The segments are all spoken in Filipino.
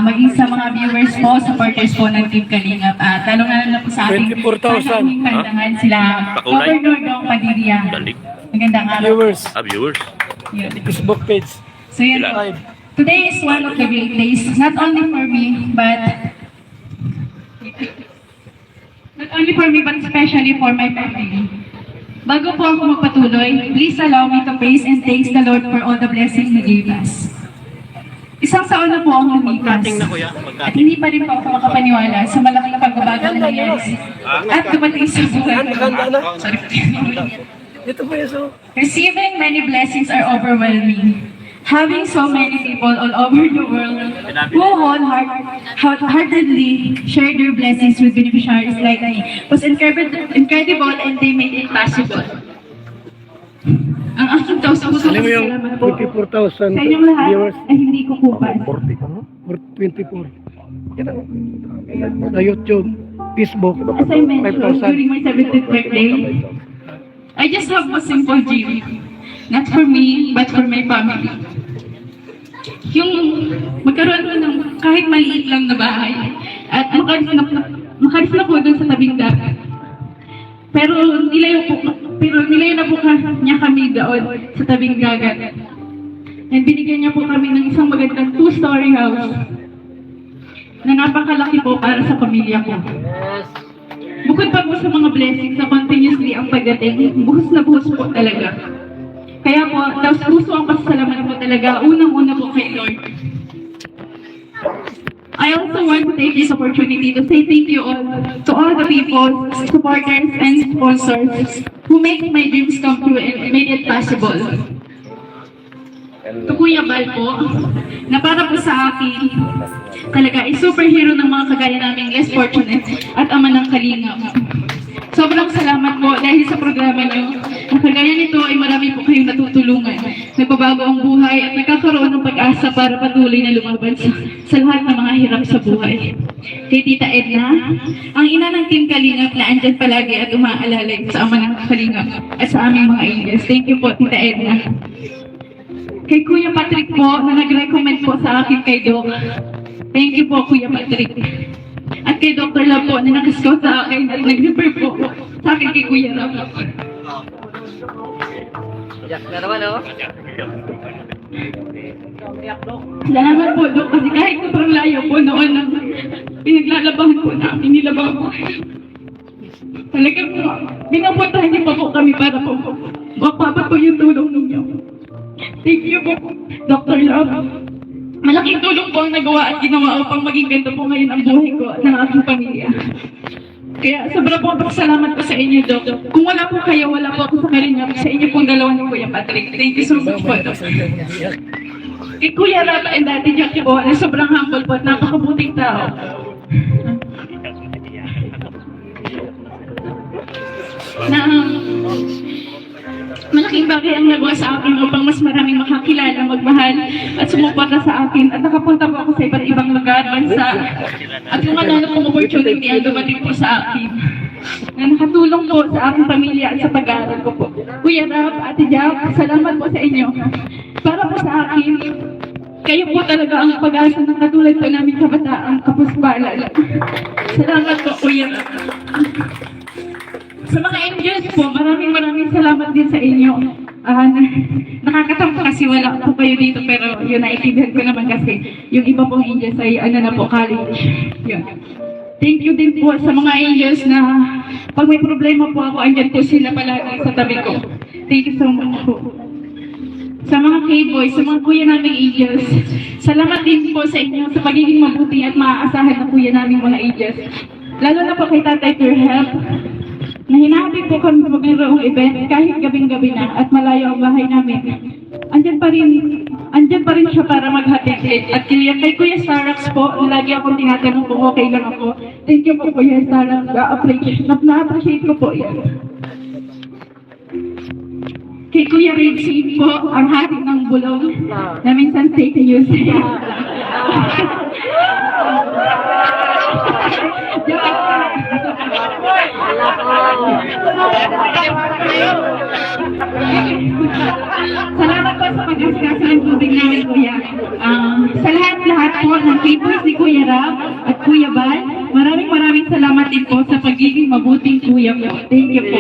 maging sa mga viewers po, supporters po ng Team Kalingap. At lalo-lalo na po sa ating 24,000. kalindangan sila, Pakulay. Governor Dong Padilla. Dali. Magandang araw. Viewers. Yun. Facebook page. So yun, Live. today is one of the great days, not only for me, but especially for my family. Bago po ako magpatuloy, please allow me to praise and thank the Lord for all the blessings He gave us. Isang taon na po ang lumipas, at hindi pa rin po ako makapaniwala sa malaking pagbabago na nangyari at dumating sa buhay ko. Receiving many blessings are overwhelming. Having so many people all over the world who wholeheartedly share their blessings with beneficiaries like me was incredible and they made it possible. Ang aking taos-puso Alam mo yung salamat po 24,000 sa inyong lahat viewers. ay hindi ko kupan. 24. Yan ang sa YouTube, Facebook, As I mentioned 5,000. during my 70th birthday, I just have a simple dream. Not for me, but for my family. Yung magkaroon ko ng kahit maliit lang na bahay at makalis na po doon sa tabing dagat. Pero nilayo na po niya kami doon sa tabing dagat. And binigyan niya po kami ng isang magandang 2-story house na napakalaki po para sa pamilya ko. Bukod pa po sa mga blessings na continuously ang pagdating, buhos na buhos po talaga. Kaya po, taos puso ang pasasalamat po talaga, unang-una po kay Lord. I also want to take this opportunity to say thank you all to all the people, supporters, and sponsors who make my dreams come true and made it possible. To Kuya Bal po, na para po sa akin, talaga ay superhero ng mga kagaya naming less fortunate at ama ng Kalingap. Sobrang salamat po dahil sa programa nyo. Ang kagaya nito ay marami po kayong natutulungan. Nagbabago ang buhay at nagkakaroon ng pag-asa para patuloy na lumaban sa lahat ng mga hirap sa buhay. Kay Tita Edna, ang ina ng Team Kalingap na andyan palagi at umaalalay sa ama ng Kalingap at sa aming mga angels. Thank you po, Tita Edna. Kay Kuya Patrick po na nag-recommend po sa akin kay Doc. Thank you po, Kuya Patrick. At kay Dr. Love po na nakascout sa akin at nag-refer po sa akin kay Kuya Ram. Salamat po, Dok, kasi kahit sobrang layo po noon na pinaglalabahan po namin, nilabahan po. Talagang binapuntahan niyo pa po kami para po mapapat po yung tulong ninyo. Thank you po, Dr. Love. Malaking tulong po ang nagawa at ginawa upang maging ganito po ngayon ang buhay ko at ng aking pamilya. Kaya sobrang po ang pasalamat ko sa inyo, Doc. Kung wala po kayo, wala po ako sa Kalingap. Sa inyo pong dalawa ni Kuya Patrick. Thank you so much po, Doc. Kay Kuya Rapa and Daddy Jackie po, na sobrang humble po at napakabuting tao. Na malaking bagay ang nagawa sa akin upang mas maraming makakilala, magmahal at sumuporta sa akin at nakapunta po ako sa iba't ibang lugar, bansa at kung ano pong opportunity ang dumating po sa akin na nakatulong po sa aking pamilya at sa pag-aaral ko po. Kuya Rap, Ate Jack, salamat po sa inyo. Para po sa akin, kayo po talaga ang pag-asa ng katulad po namin kabataang kapusbalan. Salamat po, Kuya Rap. Sa mga angels po, maraming salamat din sa inyo. Nakakatampo kasi wala po kayo dito, pero yun, naitibihan ko naman kasi yung iba pong angels ay na po, college. Yun. Thank you din po sa mga angels na pag may problema po ako, andyan po sila palagi sa tabi ko. Thank you so much po. Sa mga K-boys, sa mga kuya naming angels, salamat din po sa inyo sa pagiging mabuti at maaasahan na kuya naming mga angels. Lalo na po kay Tatay Turhep, na hinahabig po kami sa maglaroong event kahit gabing-gabi na at malayo ang bahay namin. Andyan pa rin siya para maghatid. At kay Kuya Starax po, na lagi akong tinatanong kung okay lang ako. Thank you po, Kuya Starax. Na-appreciate ko po yan. Kay Kuya Ritzy po, ang hati ng bulong na minsan fake news. Salamat po sa pag-asikaso ng tubig namin, Kuya. Sa lahat-lahat po ng papers ni Kuya Ram at Kuya Bal, maraming salamat din po sa pagiging mabuting Kuya po. Thank you po.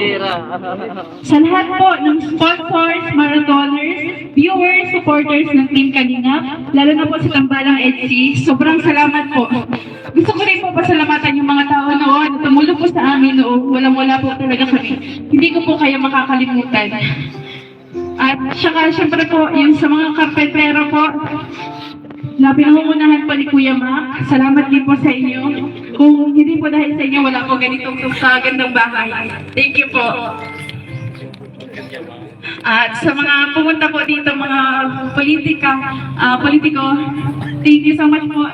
Sa lahat po ng sponsors, marathoners, viewers, supporters ng Team Kalingap, lalo na po sa Tambalang EDC, sobrang salamat po. Gusto ko rin po pasalamatan yung mga tao noon na tumulong po sa amin noon. Walang-wala po talaga kami. Hindi ko po kayo makakalimutan. At saka syempre po, yung sa mga karpentero po, na pinangungunahan po ni Kuya Mac, salamat din po sa inyo. Kung hindi po dahil sa inyo, wala po ganitong gandang bahay. Thank you po. At sa mga pumunta po dito, mga politiko, thank you so much po.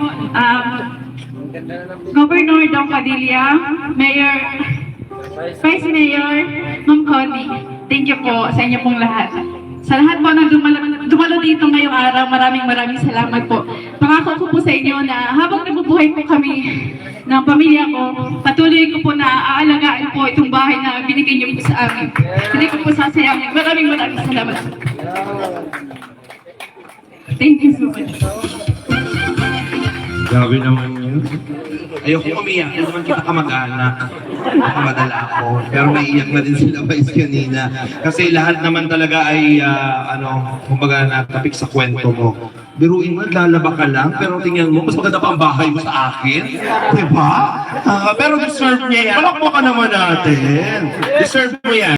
Governor Dong Padilla, Mayor, Vice Mayor, Ma'am Connie, thank you po sa inyo pong lahat. Sa lahat po na dumalo dito ngayong araw, maraming salamat po. Pangako ko po sa inyo na habang nabubuhay po kami ng pamilya ko, patuloy ko po na aalagaan po itong bahay na binigay niyo po sa amin. Hindi ko po sasayangin. Maraming salamat. Thank you so much. Grabe naman yun. Ayoko umiyak. Hindi naman kita kamag-anak. Baka madala ako. Pero naiiyak na din sila Vice kanina. Kasi lahat naman talaga ay, kumbaga natapik sa kwento mo. Biruin mo, lalaba ka lang, pero tingnan mo, mas maganda pa ang bahay mo sa akin. Diba? Pero deserve niya yan. Palakpakan naman natin. Deserve mo yan.